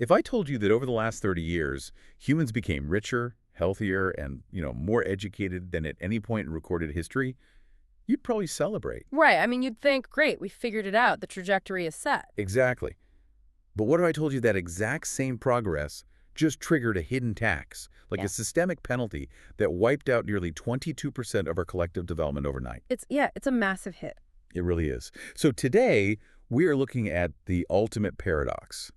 If I told you that over the last 30 years, humans became richer, healthier, and, more educated than at any point in recorded history, you'd probably celebrate. Right. I mean, you'd think, great, we figured it out. The trajectory is set. Exactly. But what if I told you that exact same progress just triggered a hidden tax, like Yeah. a systemic penalty that wiped out nearly 22% of our collective development overnight? It's a massive hit. It really is. So today, we are looking at the ultimate paradox.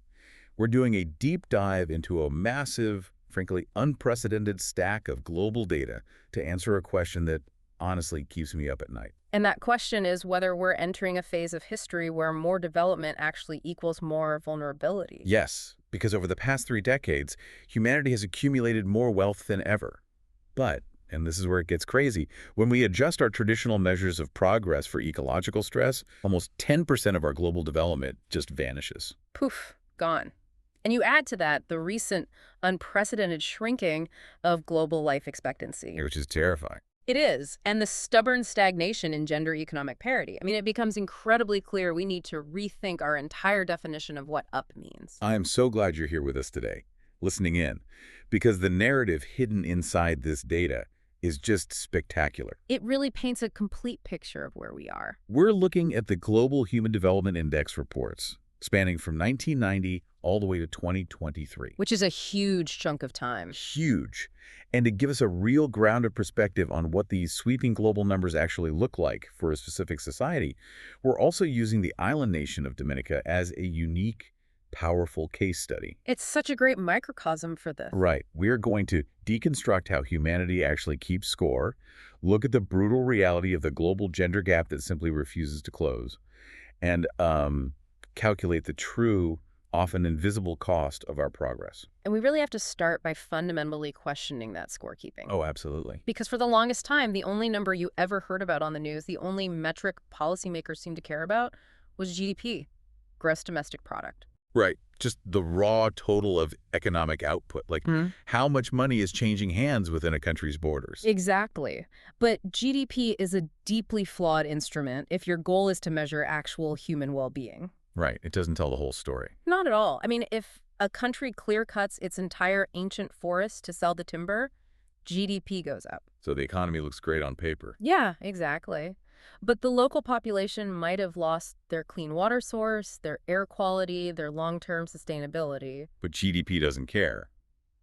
We're doing a deep dive into a massive, frankly, unprecedented stack of global data to answer a question that honestly keeps me up at night. And that question is whether we're entering a phase of history where more development actually equals more vulnerability. Yes, because over the past 3 decades, humanity has accumulated more wealth than ever. But, and this is where it gets crazy, when we adjust our traditional measures of progress for ecological stress, almost 10% of our global development just vanishes. Poof, gone. And you add to that the recent unprecedented shrinking of global life expectancy. Which is terrifying. It is. And the stubborn stagnation in gender economic parity. I mean, it becomes incredibly clear we need to rethink our entire definition of what up means. I am so glad you're here with us today, listening in, because the narrative hidden inside this data is just spectacular. It really paints a complete picture of where we are. We're looking at the Global Human Development Index reports, spanning from 1990 all the way to 2023. Which is a huge chunk of time. Huge. And to give us a real grounded perspective on what these sweeping global numbers actually look like for a specific society, we're also using the island nation of Dominica as a unique, powerful case study. It's such a great microcosm for this. Right. We're going to deconstruct how humanity actually keeps score, look at the brutal reality of the global gender gap that simply refuses to close, and calculate the true, often invisible cost of our progress. And we really have to start by fundamentally questioning that scorekeeping. Oh, absolutely. Because for the longest time, the only number you ever heard about on the news, the only metric policymakers seemed to care about was GDP, gross domestic product. Right. Just the raw total of economic output, like how much money is changing hands within a country's borders. Exactly. But GDP is a deeply flawed instrument if your goal is to measure actual human well-being. Right. It doesn't tell the whole story. Not at all. I mean, if a country clear-cuts its entire ancient forest to sell the timber, GDP goes up. So the economy looks great on paper. Yeah, exactly. But the local population might have lost their clean water source, their air quality, their long-term sustainability. But GDP doesn't care.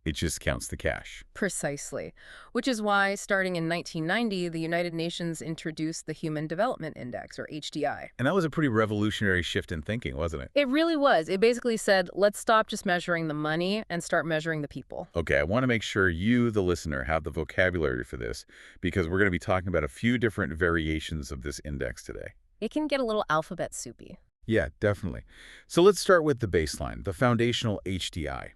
It just counts the cash. Precisely. Which is why, starting in 1990, the United Nations introduced the Human Development Index, or HDI. And that was a pretty revolutionary shift in thinking, wasn't it? It really was. It basically said, let's stop just measuring the money and start measuring the people. Okay, I want to make sure you, the listener, have the vocabulary for this, because we're going to be talking about a few different variations of this index today. It can get a little alphabet soupy. Yeah, definitely. So let's start with the baseline, the foundational HDI.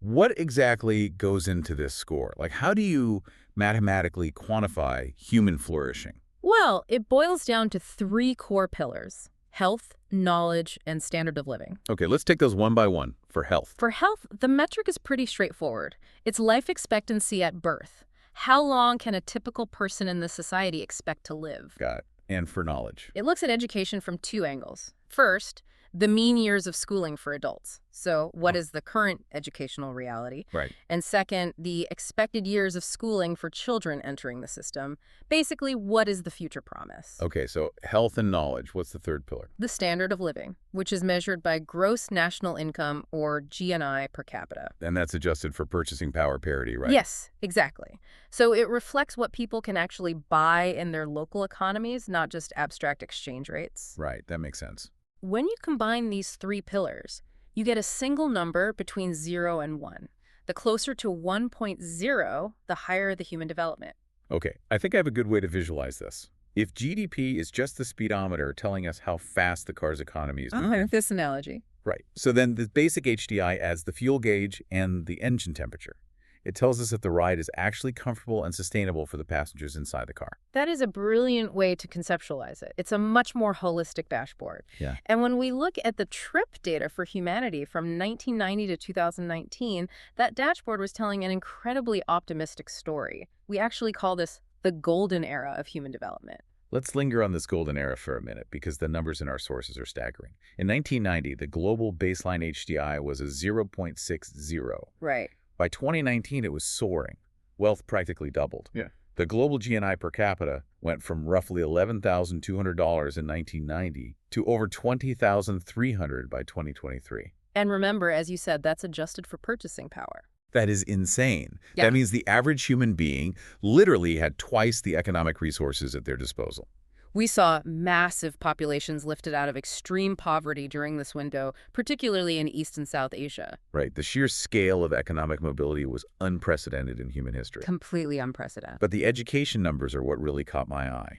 What exactly goes into this score? Like, how do you mathematically quantify human flourishing? Well, it boils down to 3 core pillars: health, knowledge, and standard of living. Okay, let's take those one by one. For health. For health, the metric is pretty straightforward. It's life expectancy at birth. How long can a typical person in the society expect to live? Got it. And for knowledge. It looks at education from 2 angles. First, the mean years of schooling for adults. So what is the current educational reality? Right. And second, the expected years of schooling for children entering the system. Basically, what is the future promise? Okay, so health and knowledge. What's the third pillar? The standard of living, which is measured by gross national income, or GNI, per capita. And that's adjusted for purchasing power parity, right? Yes, exactly. So it reflects what people can actually buy in their local economies, not just abstract exchange rates. Right, that makes sense. When you combine these 3 pillars, you get a single number between 0 and 1. The closer to 1.0, the higher the human development. Okay, I think I have a good way to visualize this. If GDP is just the speedometer telling us how fast the car's economy is moving. This analogy. Right. So then the basic HDI adds the fuel gauge and the engine temperature. It tells us if the ride is actually comfortable and sustainable for the passengers inside the car. That is a brilliant way to conceptualize it. It's a much more holistic dashboard. Yeah. And when we look at the trip data for humanity from 1990 to 2019, that dashboard was telling an incredibly optimistic story. We actually call this the golden era of human development. Let's linger on this golden era for a minute because the numbers in our sources are staggering. In 1990, the global baseline HDI was a 0.60. Right. By 2019, it was soaring. Wealth practically doubled. Yeah. The global GNI per capita went from roughly $11,200 in 1990 to over $20,300 by 2023. And remember, as you said, that's adjusted for purchasing power. That is insane. Yeah. That means the average human being literally had twice the economic resources at their disposal. We saw massive populations lifted out of extreme poverty during this window, particularly in East and South Asia. Right. The sheer scale of economic mobility was unprecedented in human history. Completely unprecedented. But the education numbers are what really caught my eye.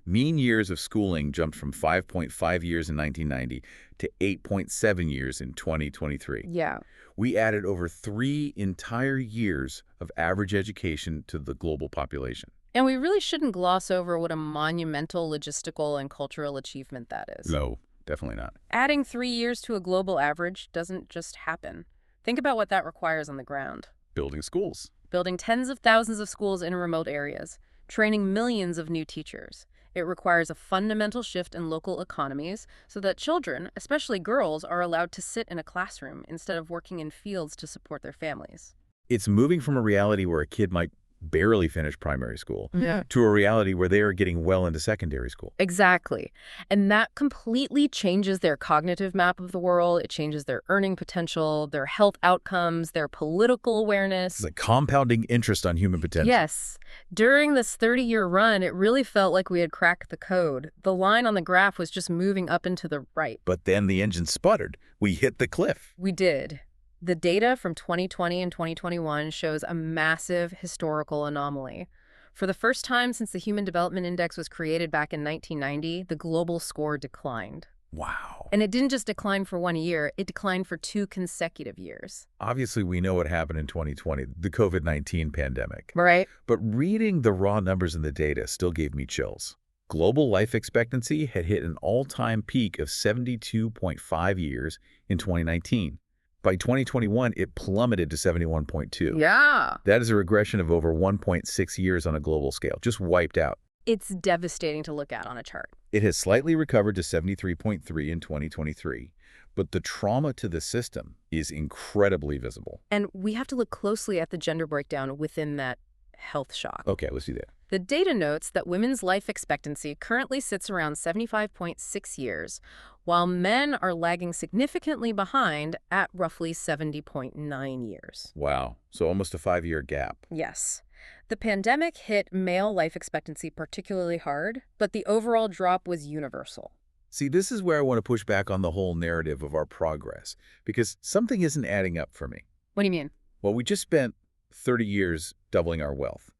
Mean years of schooling jumped from 5.5 years in 1990 to 8.7 years in 2023. Yeah. We added over 3 entire years of average education to the global population. And we really shouldn't gloss over what a monumental logistical and cultural achievement that is. No, definitely not. Adding 3 years to a global average doesn't just happen. Think about what that requires on the ground. Building schools. Building tens of thousands of schools in remote areas, training millions of new teachers. It requires a fundamental shift in local economies so that children, especially girls, are allowed to sit in a classroom instead of working in fields to support their families. It's moving from a reality where a kid might barely finish primary school Yeah. to a reality where they are getting well into secondary school. Exactly. And that completely changes their cognitive map of the world. It changes their earning potential, their health outcomes, their political awareness. It's like compounding interest on human potential. Yes. During this 30-year run, it really felt like we had cracked the code. The line on the graph was just moving up and to the right. But then the engine sputtered. We hit the cliff. We did. The data from 2020 and 2021 shows a massive historical anomaly. For the first time since the Human Development Index was created back in 1990, the global score declined. Wow. And it didn't just decline for 1 year, it declined for 2 consecutive years. Obviously, we know what happened in 2020, the COVID-19 pandemic. Right? But reading the raw numbers in the data still gave me chills. Global life expectancy had hit an all-time peak of 72.5 years in 2019. By 2021, it plummeted to 71.2. Yeah. That is a regression of over 1.6 years on a global scale, just wiped out. It's devastating to look at on a chart. It has slightly recovered to 73.3 in 2023, but the trauma to the system is incredibly visible. And we have to look closely at the gender breakdown within that health shock. Okay, let's do that. The data notes that women's life expectancy currently sits around 75.6 years, while men are lagging significantly behind at roughly 70.9 years. Wow, so almost a 5-year gap. Yes. The pandemic hit male life expectancy particularly hard, but the overall drop was universal. See, this is where I want to push back on the whole narrative of our progress, because something isn't adding up for me. What do you mean? Well, we just spent 30 years doubling our wealth.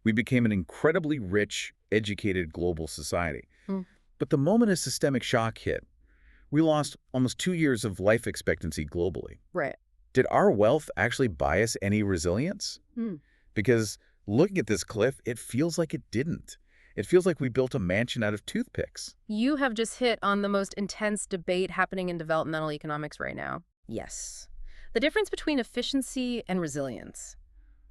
We became an incredibly rich, educated global society. But the moment a systemic shock hit, we lost almost 2 years of life expectancy globally. Right. Did our wealth actually buy us any resilience? Because looking at this cliff, it feels like it didn't. It feels like we built a mansion out of toothpicks. You have just hit on the most intense debate happening in developmental economics right now. Yes. The difference between efficiency and resilience.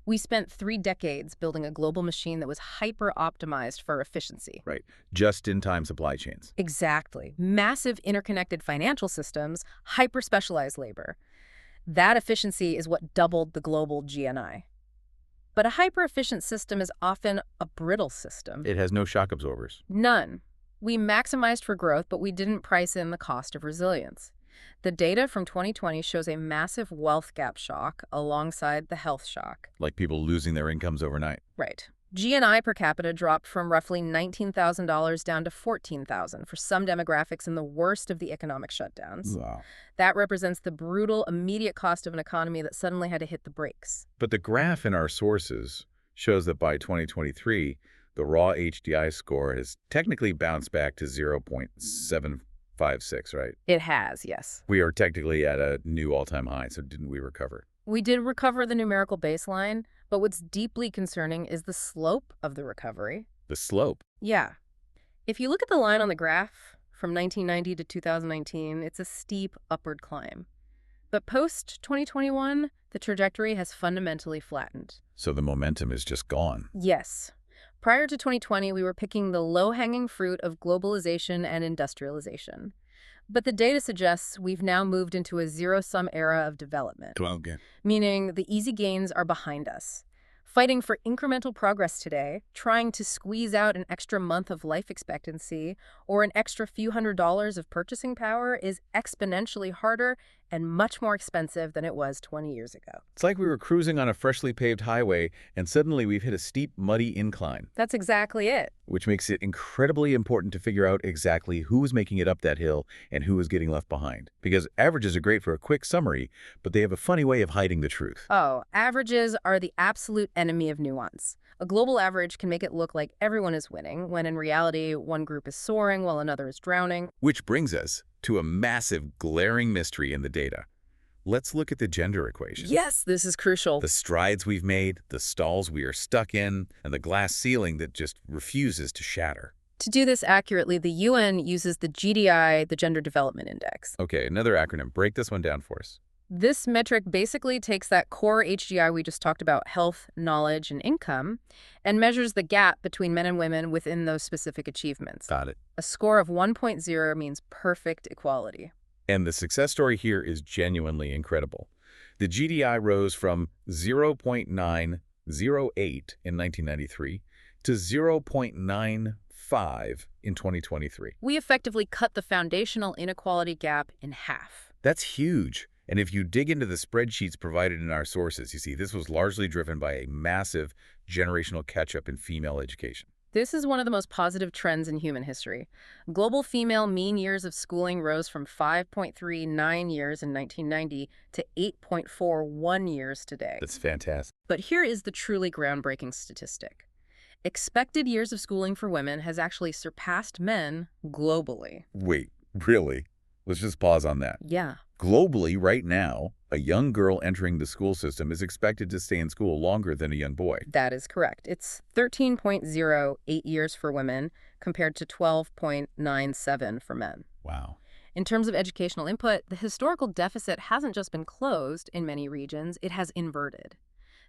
We spent 3 decades building a global machine that was hyper-optimized for efficiency. Right. Just-in-time supply chains. Exactly. Massive interconnected financial systems, hyper-specialized labor. That efficiency is what doubled the global GNI. But a hyper-efficient system is often a brittle system. It has no shock absorbers. None. We maximized for growth, but we didn't price in the cost of resilience. The data from 2020 shows a massive wealth gap shock alongside the health shock. Like people losing their incomes overnight. Right. GNI per capita dropped from roughly $19,000 down to $14,000 for some demographics in the worst of the economic shutdowns. Wow. That represents the brutal, immediate cost of an economy that suddenly had to hit the brakes. But the graph in our sources shows that by 2023, the raw HDI score has technically bounced back to 0.756, right? It has, yes. We are technically at a new all-time high, so didn't we recover? We did recover the numerical baseline, but what's deeply concerning is the slope of the recovery. The slope. Yeah. If you look at the line on the graph from 1990 to 2019, it's a steep upward climb. But post-2021, the trajectory has fundamentally flattened. So the momentum is just gone. Yes. Prior to 2020, we were picking the low-hanging fruit of globalization and industrialization. But the data suggests we've now moved into a zero-sum era of development, Okay. meaning the easy gains are behind us. Fighting for incremental progress today, trying to squeeze out an extra month of life expectancy or an extra few $100s of purchasing power is exponentially harder and much more expensive than it was 20 years ago. It's like we were cruising on a freshly paved highway, and suddenly we've hit a steep, muddy incline, That's exactly it. which makes it incredibly important to figure out exactly who is making it up that hill and who is getting left behind. Because averages are great for a quick summary, but they have a funny way of hiding the truth. Oh, averages are the absolute enemy of nuance. A global average can make it look like everyone is winning, when in reality, one group is soaring while another is drowning. Which brings us to a massive, glaring mystery in the data. Let's look at the gender equation. Yes, this is crucial. The strides we've made, the stalls we are stuck in, and the glass ceiling that just refuses to shatter. To do this accurately, the UN uses the GDI, the Gender Development Index. Okay, another acronym. Break this one down for us. This metric basically takes that core HDI we just talked about, health, knowledge, and income, and measures the gap between men and women within those specific achievements. Got it. A score of 1.0 means perfect equality. And the success story here is genuinely incredible. The GDI rose from 0.908 in 1993 to 0.95 in 2023. We effectively cut the foundational inequality gap in half. That's huge. And if you dig into the spreadsheets provided in our sources, you see this was largely driven by a massive generational catch-up in female education. This is one of the most positive trends in human history. Global female mean years of schooling rose from 5.39 years in 1990 to 8.41 years today. That's fantastic. But here is the truly groundbreaking statistic. Expected years of schooling for women has actually surpassed men globally. Wait, really? Let's just pause on that. Yeah. Globally, right now, a young girl entering the school system is expected to stay in school longer than a young boy. That is correct. It's 13.08 years for women compared to 12.97 for men. Wow. In terms of educational input, the historical deficit hasn't just been closed in many regions, it has inverted.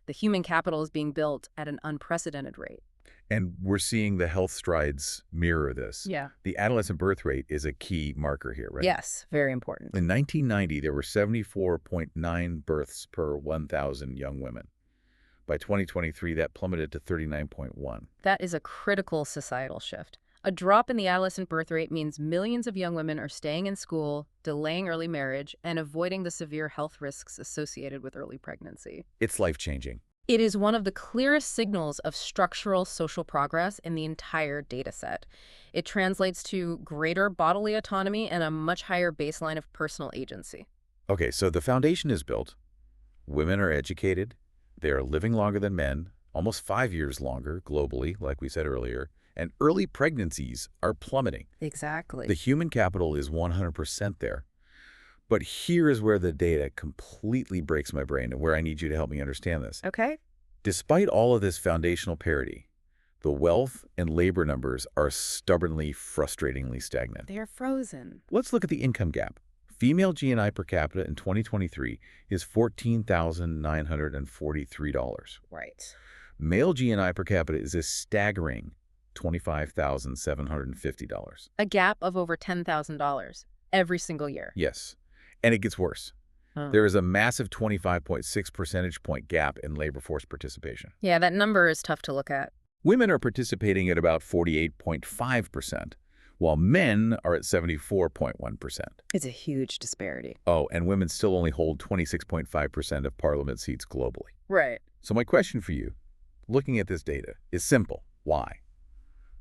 The human capital is being built at an unprecedented rate. And we're seeing the health strides mirror this. Yeah. The adolescent birth rate is a key marker here, right? Yes, very important. In 1990, there were 74.9 births per 1,000 young women. By 2023, that plummeted to 39.1. That is a critical societal shift. A drop in the adolescent birth rate means millions of young women are staying in school, delaying early marriage, and avoiding the severe health risks associated with early pregnancy. It's life-changing. It is one of the clearest signals of structural social progress in the entire data set. It translates to greater bodily autonomy and a much higher baseline of personal agency. Okay, so the foundation is built. Women are educated. They are living longer than men, almost 5 years longer globally, like we said earlier. And early pregnancies are plummeting. Exactly. The human capital is 100% there. But here is where the data completely breaks my brain and where I need you to help me understand this. Okay. Despite all of this foundational parity, the wealth and labor numbers are stubbornly, frustratingly stagnant. They're frozen. Let's look at the income gap. Female GNI per capita in 2023 is $14,943. Right. Male GNI per capita is a staggering $25,750. A gap of over $10,000 every single year. Yes. And it gets worse. There is a massive 25.6 percentage point gap in labor force participation. Yeah, that number is tough to look at. Women are participating at about 48.5%, while men are at 74.1%. It's a huge disparity. Oh, and women still only hold 26.5% of parliament seats globally. Right. So my question for you, looking at this data, is simple. Why?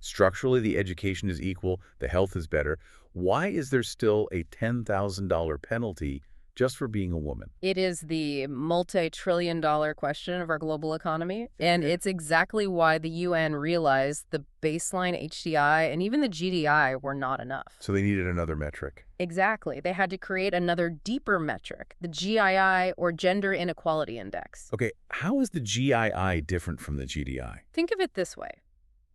Structurally, the education is equal, the health is better. Why is there still a $10,000 penalty just for being a woman? It is the multi-trillion-dollar question of our global economy, and it's exactly why the UN realized the baseline HDI and even the GDI were not enough. So they needed another metric. Exactly. They had to create another deeper metric, the GII, or Gender Inequality Index. Okay, how is the GII different from the GDI? Think of it this way.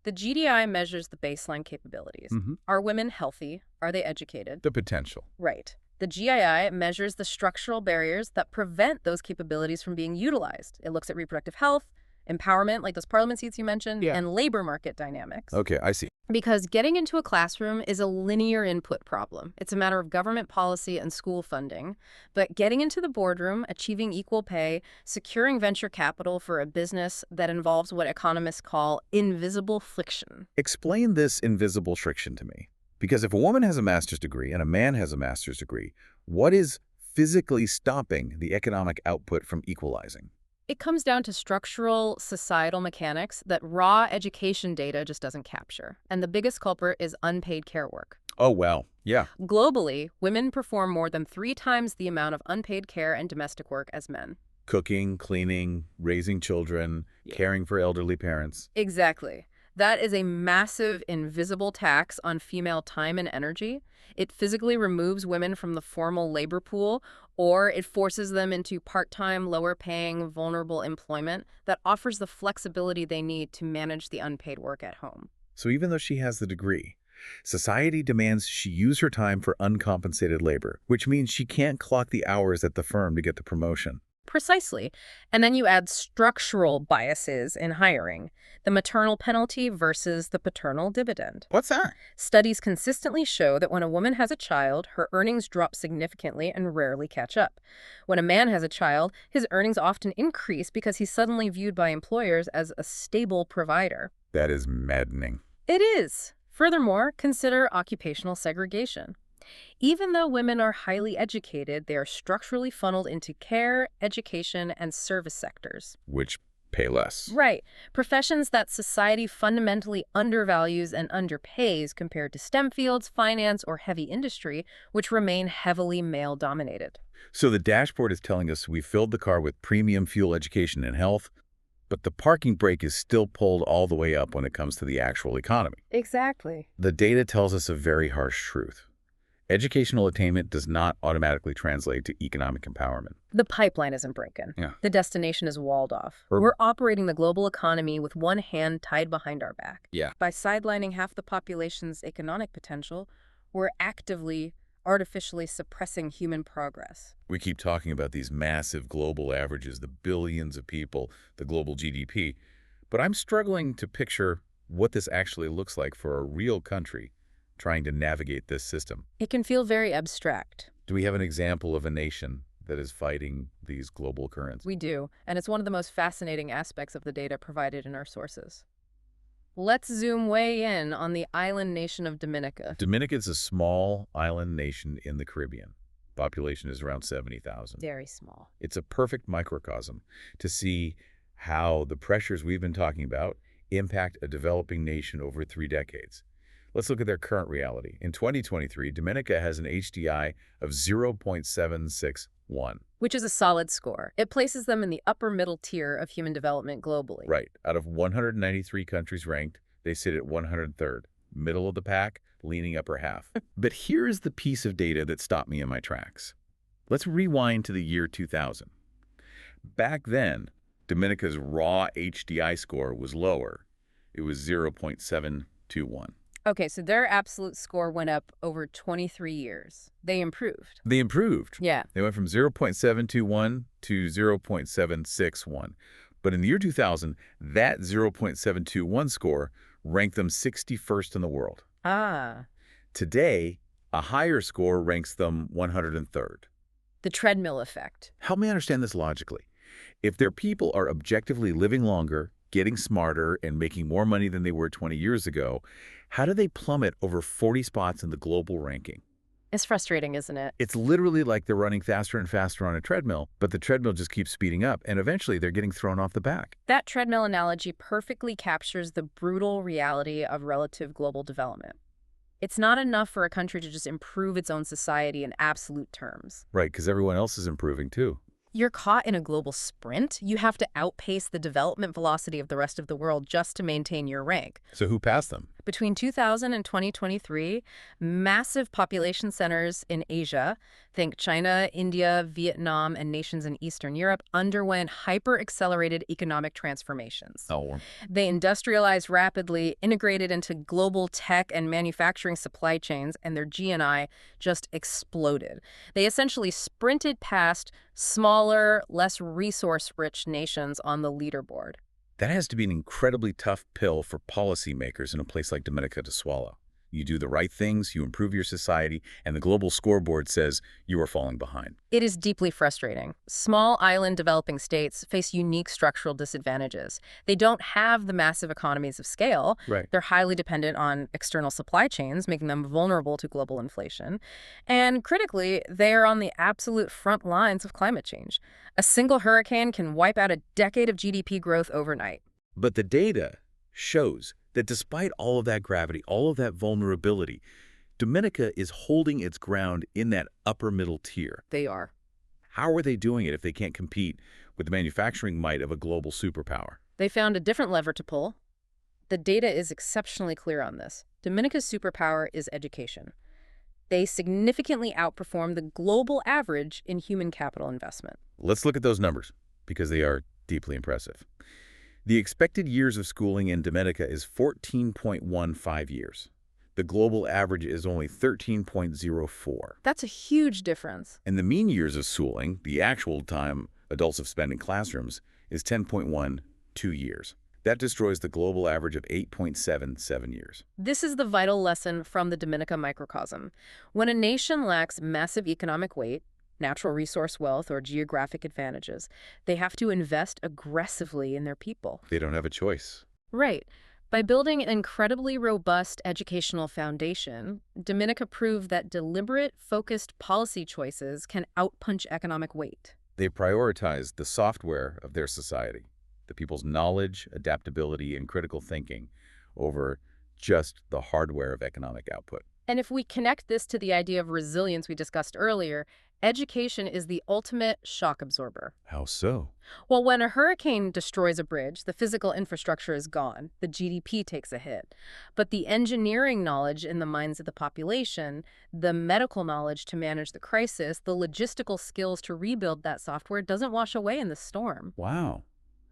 The GDI measures the baseline capabilities. Are women healthy? Are they educated? The potential. Right. The GII measures the structural barriers that prevent those capabilities from being utilized. It looks at reproductive health, empowerment, like those parliament seats you mentioned, Yeah. and labor market dynamics. Okay, I see. Because getting into a classroom is a linear input problem. It's a matter of government policy and school funding. But getting into the boardroom, achieving equal pay, securing venture capital for a business that involves what economists call invisible friction. Explain this invisible friction to me. Because if a woman has a master's degree and a man has a master's degree, what is physically stopping the economic output from equalizing? It comes down to structural, societal mechanics that raw education data just doesn't capture. And the biggest culprit is unpaid care work. Oh, well, yeah. Globally, women perform more than 3 times the amount of unpaid care and domestic work as men. Cooking, cleaning, raising children, caring for elderly parents. Exactly. That is a massive invisible tax on female time and energy. It physically removes women from the formal labor pool, or it forces them into part-time, lower-paying, vulnerable employment that offers the flexibility they need to manage the unpaid work at home. So even though she has the degree, society demands she use her time for uncompensated labor, which means she can't clock the hours at the firm to get the promotion. Precisely. And then you add structural biases in hiring, the maternal penalty versus the paternal dividend. What's that? Studies consistently show that when a woman has a child, her earnings drop significantly and rarely catch up. When a man has a child, his earnings often increase because he's suddenly viewed by employers as a stable provider. That is maddening. It is. Furthermore, consider occupational segregation. Even though women are highly educated, they are structurally funneled into care, education, and service sectors. Which pay less. Right. Professions that society fundamentally undervalues and underpays compared to STEM fields, finance, or heavy industry, which remain heavily male-dominated. So the dashboard is telling us we filled the car with premium fuel, education, and health, but the parking brake is still pulled all the way up when it comes to the actual economy. Exactly. The data tells us a very harsh truth. Educational attainment does not automatically translate to economic empowerment. The pipeline isn't broken. Yeah. The destination is walled off. We're operating the global economy with one hand tied behind our back. Yeah. By sidelining half the population's economic potential, we're actively, artificially suppressing human progress. We keep talking about these massive global averages, the billions of people, the global GDP, but I'm struggling to picture what this actually looks like for a real country trying to navigate this system. It can feel very abstract. Do we have an example of a nation that is fighting these global currents? We do, and it's one of the most fascinating aspects of the data provided in our sources. Let's zoom way in on the island nation of Dominica. Dominica is a small island nation in the Caribbean. Population is around 70,000. Very small. It's a perfect microcosm to see how the pressures we've been talking about impact a developing nation over 3 decades. Let's look at their current reality. In 2023, Dominica has an HDI of 0.761. Which is a solid score. It places them in the upper middle tier of human development globally. Right. Out of 193 countries ranked, they sit at 103rd. Middle of the pack, leaning upper half. But here's the piece of data that stopped me in my tracks. Let's rewind to the year 2000. Back then, Dominica's raw HDI score was lower. It was 0.721. Okay, so their absolute score went up over 23 years. They improved. They improved. Yeah. They went from 0.721 to 0.761. But in the year 2000, that 0.721 score ranked them 61st in the world. Ah. Today, a higher score ranks them 103rd. The treadmill effect. Help me understand this logically. If their people are objectively living longer, getting smarter, and making more money than they were 20 years ago, how do they plummet over 40 spots in the global ranking? It's frustrating, isn't it? It's literally like they're running faster and faster on a treadmill, but the treadmill just keeps speeding up, and eventually they're getting thrown off the back. That treadmill analogy perfectly captures the brutal reality of relative global development. It's not enough for a country to just improve its own society in absolute terms. Right, because everyone else is improving too. You're caught in a global sprint. You have to outpace the development velocity of the rest of the world just to maintain your rank. So who passed them? Between 2000 and 2023, massive population centers in Asia, think China, India, Vietnam, and nations in Eastern Europe, underwent hyper-accelerated economic transformations. Oh. They industrialized rapidly, integrated into global tech and manufacturing supply chains, and their GNI just exploded. They essentially sprinted past smaller, less resource-rich nations on the leaderboard. That has to be an incredibly tough pill for policymakers in a place like Dominica to swallow. You do the right things, you improve your society, and the global scoreboard says you are falling behind. It is deeply frustrating. Small island developing states face unique structural disadvantages. They don't have the massive economies of scale. Right. They're highly dependent on external supply chains, making them vulnerable to global inflation. And critically, they are on the absolute front lines of climate change. A single hurricane can wipe out a decade of GDP growth overnight. But the data shows that despite all of that gravity, all of that vulnerability, Dominica is holding its ground in that upper middle tier. They are. How are they doing it if they can't compete with the manufacturing might of a global superpower? They found a different lever to pull. The data is exceptionally clear on this. Dominica's superpower is education. They significantly outperform the global average in human capital investment. Let's look at those numbers, because they are deeply impressive. The expected years of schooling in Dominica is 14.15 years. The global average is only 13.04. That's a huge difference. And the mean years of schooling, the actual time adults have spent in classrooms, is 10.12 years. That destroys the global average of 8.77 years. This is the vital lesson from the Dominica microcosm. When a nation lacks massive economic weight, natural resource wealth, or geographic advantages, they have to invest aggressively in their people. They don't have a choice. Right. By building an incredibly robust educational foundation, Dominica proved that deliberate, focused policy choices can outpunch economic weight. They prioritize the software of their society, the people's knowledge, adaptability, and critical thinking, over just the hardware of economic output. And if we connect this to the idea of resilience we discussed earlier, education is the ultimate shock absorber. How so? Well, when a hurricane destroys a bridge, the physical infrastructure is gone. The GDP takes a hit. But the engineering knowledge in the minds of the population, the medical knowledge to manage the crisis, the logistical skills to rebuild that software doesn't wash away in the storm. Wow.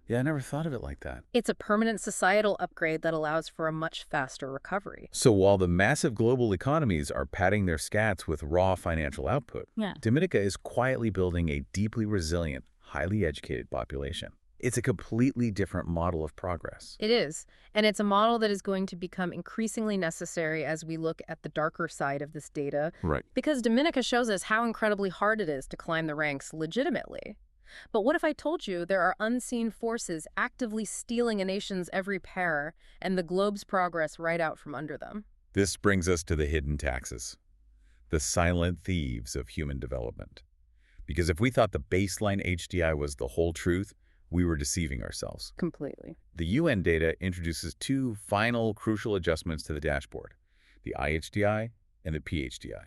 Yeah, I never thought of it like that. It's a permanent societal upgrade that allows for a much faster recovery. So while the massive global economies are padding their scats with raw financial output, Dominica is quietly building a deeply resilient, highly educated population. It's a completely different model of progress. It is, and it's a model that is going to become increasingly necessary as we look at the darker side of this data. Right. Because Dominica shows us how incredibly hard it is to climb the ranks legitimately. But what if I told you there are unseen forces actively stealing a nation's every pair and the globe's progress right out from under them? This brings us to the hidden taxes, the silent thieves of human development. Because if we thought the baseline HDI was the whole truth, we were deceiving ourselves. Completely. The UN data introduces two final crucial adjustments to the dashboard, the IHDI and the PHDI.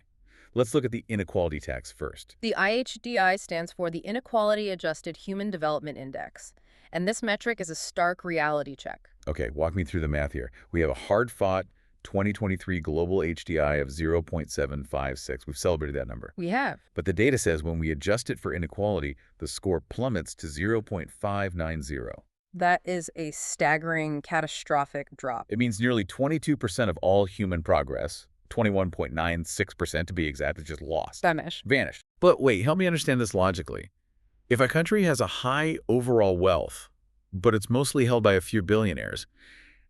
Let's look at the inequality tax first. The IHDI stands for the Inequality-adjusted Human Development Index, and this metric is a stark reality check. Okay, walk me through the math here. We have a hard-fought 2023 global HDI of 0.756. We've celebrated that number. We have. But the data says when we adjust it for inequality, the score plummets to 0.590. That is a staggering, catastrophic drop. It means nearly 22% of all human progress, 21.96% to be exact, is just lost. Vanished. But wait, help me understand this logically. If a country has a high overall wealth, but it's mostly held by a few billionaires,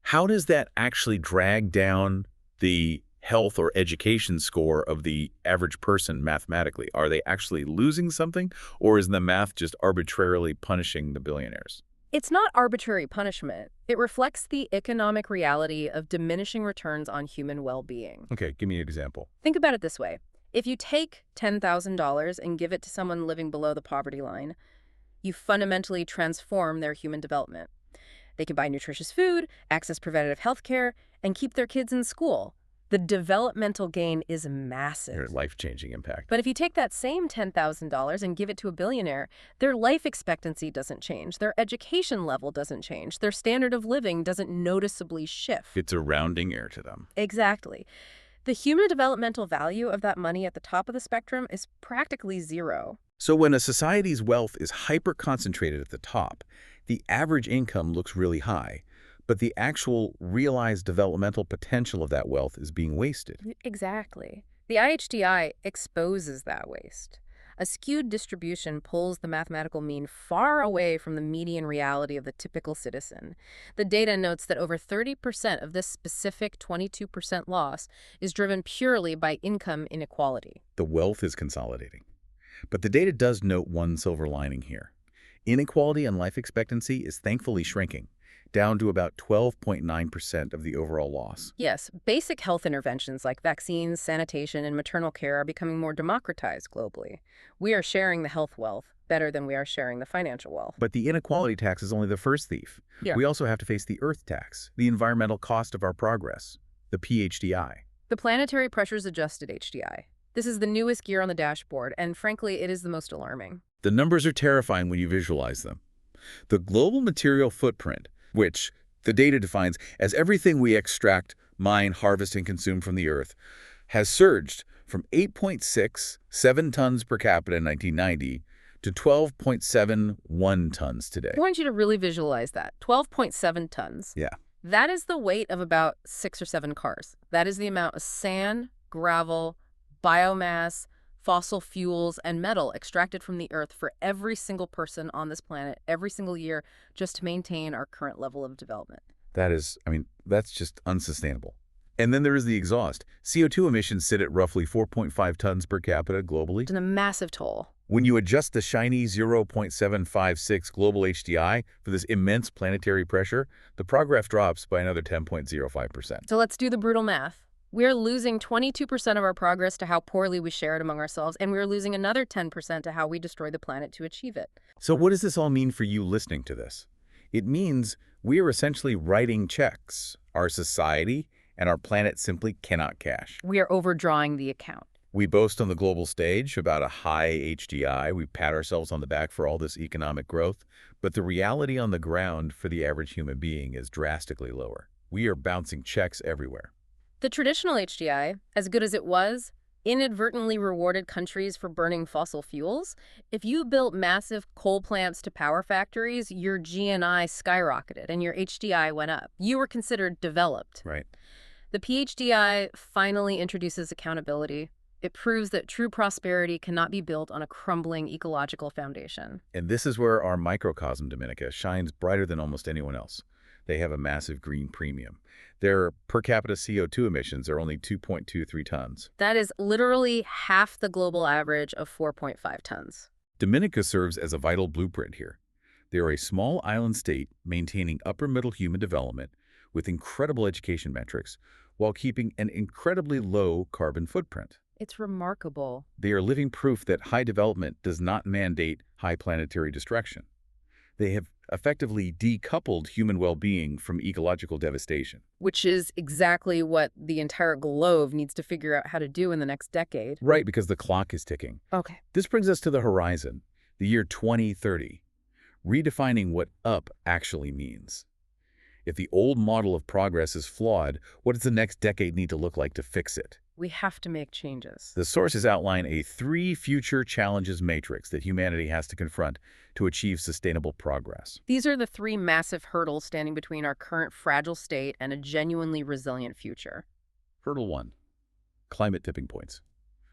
how does that actually drag down the health or education score of the average person mathematically? Are they actually losing something, or is the math just arbitrarily punishing the billionaires? It's not arbitrary punishment. It reflects the economic reality of diminishing returns on human well-being. Okay, give me an example. Think about it this way. If you take $10,000 and give it to someone living below the poverty line, you fundamentally transform their human development. They can buy nutritious food, access preventative health care, and keep their kids in school. The developmental gain is massive. Their life-changing impact. But if you take that same $10,000 and give it to a billionaire, their life expectancy doesn't change, their education level doesn't change, their standard of living doesn't noticeably shift. It's a rounding error to them. Exactly. The human developmental value of that money at the top of the spectrum is practically zero. So when a society's wealth is hyper-concentrated at the top, the average income looks really high, but the actual realized developmental potential of that wealth is being wasted. Exactly. The IHDI exposes that waste. A skewed distribution pulls the mathematical mean far away from the median reality of the typical citizen. The data notes that over 30% of this specific 22% loss is driven purely by income inequality. The wealth is consolidating. But the data does note one silver lining here. Inequality in life expectancy is thankfully shrinking, down to about 12.9% of the overall loss. Yes, basic health interventions like vaccines, sanitation, and maternal care are becoming more democratized globally. We are sharing the health wealth better than we are sharing the financial wealth. But the inequality tax is only the first thief. Yeah. We also have to face the earth tax, the environmental cost of our progress, the PHDI. The Planetary Pressures-Adjusted HDI. This is the newest gear on the dashboard, and frankly, it is the most alarming. The numbers are terrifying when you visualize them. The global material footprint, which the data defines as everything we extract, mine, harvest, and consume from the earth, has surged from 8.67 tons per capita in 1990 to 12.71 tons today. I want you to really visualize that. 12.7 tons. Yeah. That is the weight of about 6 or 7 cars. That is the amount of sand, gravel, biomass, fossil fuels, and metal extracted from the earth for every single person on this planet every single year just to maintain our current level of development. That's just unsustainable. And then there is the exhaust. CO2 emissions sit at roughly 4.5 tons per capita globally. It's a massive toll. When you adjust the shiny 0.756 global HDI for this immense planetary pressure, the progress drops by another 10.05%. So let's do the brutal math. We're losing 22% of our progress to how poorly we share it among ourselves, and we're losing another 10% to how we destroy the planet to achieve it. So what does this all mean for you listening to this? It means we are essentially writing checks our society and our planet simply cannot cash. We are overdrawing the account. We boast on the global stage about a high HDI. We pat ourselves on the back for all this economic growth. But the reality on the ground for the average human being is drastically lower. We are bouncing checks everywhere. The traditional HDI, as good as it was, inadvertently rewarded countries for burning fossil fuels. If you built massive coal plants to power factories, your GNI skyrocketed and your HDI went up. You were considered developed. Right. The PHDI finally introduces accountability. It proves that true prosperity cannot be built on a crumbling ecological foundation. And this is where our microcosm, Dominica, shines brighter than almost anyone else. They have a massive green premium. Their per capita CO2 emissions are only 2.23 tons. That is literally half the global average of 4.5 tons. Dominica serves as a vital blueprint here. They are a small island state maintaining upper-middle human development with incredible education metrics while keeping an incredibly low carbon footprint. It's remarkable. They are living proof that high development does not mandate high planetary destruction. They have effectively decoupled human well-being from ecological devastation. Which is exactly what the entire globe needs to figure out how to do in the next decade. Right, because the clock is ticking. Okay. This brings us to the horizon, the year 2030, redefining what up actually means. If the old model of progress is flawed, what does the next decade need to look like to fix it? We have to make changes. The sources outline a 3 future challenges matrix that humanity has to confront to achieve sustainable progress. These are the 3 massive hurdles standing between our current fragile state and a genuinely resilient future. Hurdle 1. Climate tipping points.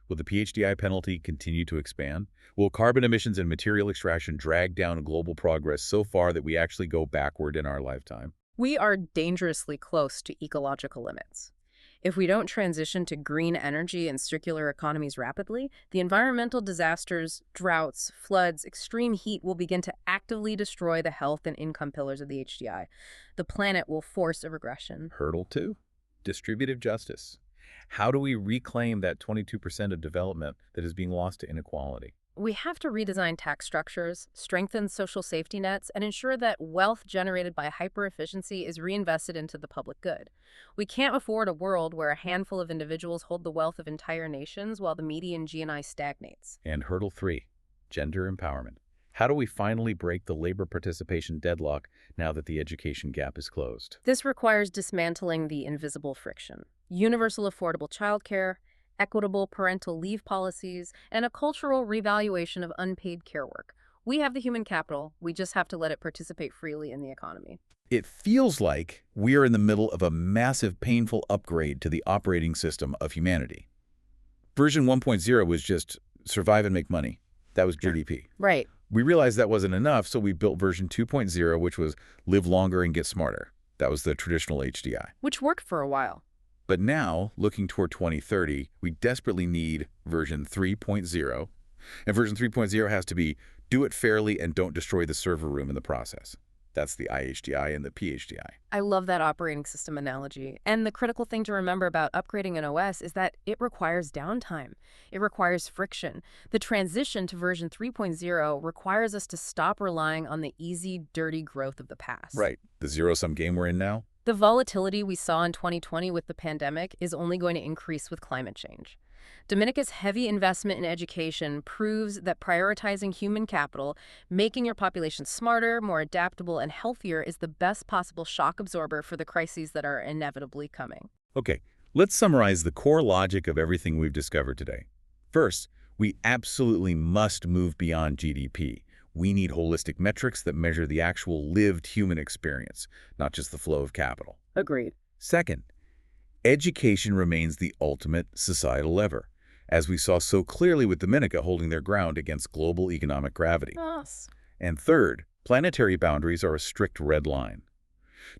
Will the PHDI penalty continue to expand? Will carbon emissions and material extraction drag down global progress so far that we actually go backward in our lifetime? We are dangerously close to ecological limits. If we don't transition to green energy and circular economies rapidly, the environmental disasters, droughts, floods, extreme heat will begin to actively destroy the health and income pillars of the HDI. The planet will force a regression. Hurdle 2. Distributive justice. How do we reclaim that 22% of development that is being lost to inequality? We have to redesign tax structures, strengthen social safety nets, and ensure that wealth generated by hyper-efficiency is reinvested into the public good. We can't afford a world where a handful of individuals hold the wealth of entire nations while the median GNI stagnates. And hurdle 3, gender empowerment. How do we finally break the labor participation deadlock now that the education gap is closed? This requires dismantling the invisible friction. Universal affordable childcare, equitable parental leave policies, and a cultural revaluation of unpaid care work. We have the human capital. We just have to let it participate freely in the economy. It feels like we are in the middle of a massive, painful upgrade to the operating system of humanity. Version 1.0 was just survive and make money. That was GDP. Right. We realized that wasn't enough, so we built version 2.0, which was live longer and get smarter. That was the traditional HDI. Which worked for a while. But now, looking toward 2030, we desperately need version 3.0. And version 3.0 has to be do it fairly and don't destroy the server room in the process. That's the IHDI and the PHDI. I love that operating system analogy. And the critical thing to remember about upgrading an OS is that it requires downtime. It requires friction. The transition to version 3.0 requires us to stop relying on the easy, dirty growth of the past. Right. The zero-sum game we're in now? The volatility we saw in 2020 with the pandemic is only going to increase with climate change. Dominica's heavy investment in education proves that prioritizing human capital, making your population smarter, more adaptable, and healthier is the best possible shock absorber for the crises that are inevitably coming. Okay, let's summarize the core logic of everything we've discovered today. First, we absolutely must move beyond GDP. We need holistic metrics that measure the actual lived human experience, not just the flow of capital. Agreed. Second, education remains the ultimate societal lever, as we saw so clearly with Dominica holding their ground against global economic gravity. Yes. And third, planetary boundaries are a strict red line.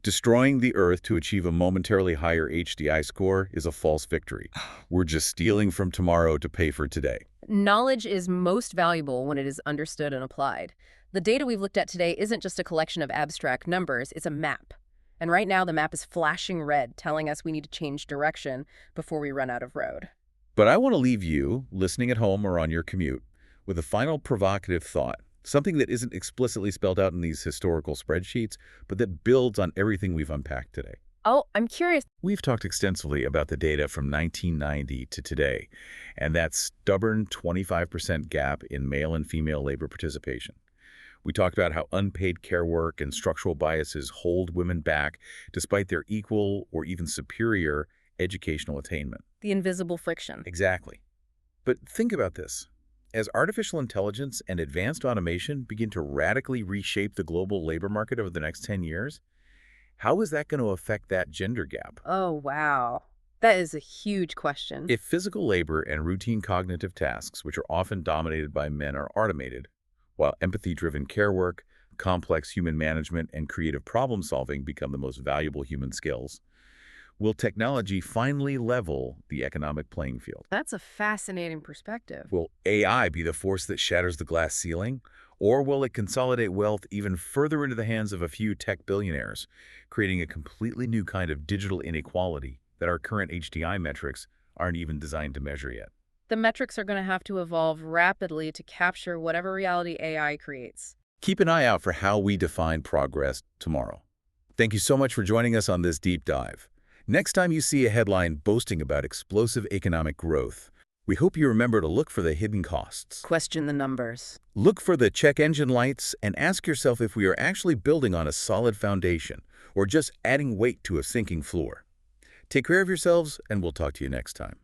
Destroying the Earth to achieve a momentarily higher HDI score is a false victory. We're just stealing from tomorrow to pay for today. Knowledge is most valuable when it is understood and applied. The data we've looked at today isn't just a collection of abstract numbers, it's a map. And right now the map is flashing red, telling us we need to change direction before we run out of road. But I want to leave you, listening at home or on your commute, with a final provocative thought, something that isn't explicitly spelled out in these historical spreadsheets, but that builds on everything we've unpacked today. Oh, I'm curious. We've talked extensively about the data from 1990 to today, and that stubborn 25% gap in male and female labor participation. We talked about how unpaid care work and structural biases hold women back despite their equal or even superior educational attainment. The invisible friction. Exactly. But think about this. As artificial intelligence and advanced automation begin to radically reshape the global labor market over the next 10 years, how is that going to affect that gender gap? Oh, wow. That is a huge question. If physical labor and routine cognitive tasks, which are often dominated by men, are automated, while empathy-driven care work, complex human management, and creative problem-solving become the most valuable human skills, will technology finally level the economic playing field? That's a fascinating perspective. Will AI be the force that shatters the glass ceiling? Or will it consolidate wealth even further into the hands of a few tech billionaires, creating a completely new kind of digital inequality that our current HDI metrics aren't even designed to measure yet? The metrics are going to have to evolve rapidly to capture whatever reality AI creates. Keep an eye out for how we define progress tomorrow. Thank you so much for joining us on this deep dive. Next time you see a headline boasting about explosive economic growth, we hope you remember to look for the hidden costs. Question the numbers. Look for the check engine lights and ask yourself if we are actually building on a solid foundation or just adding weight to a sinking floor. Take care of yourselves, and we'll talk to you next time.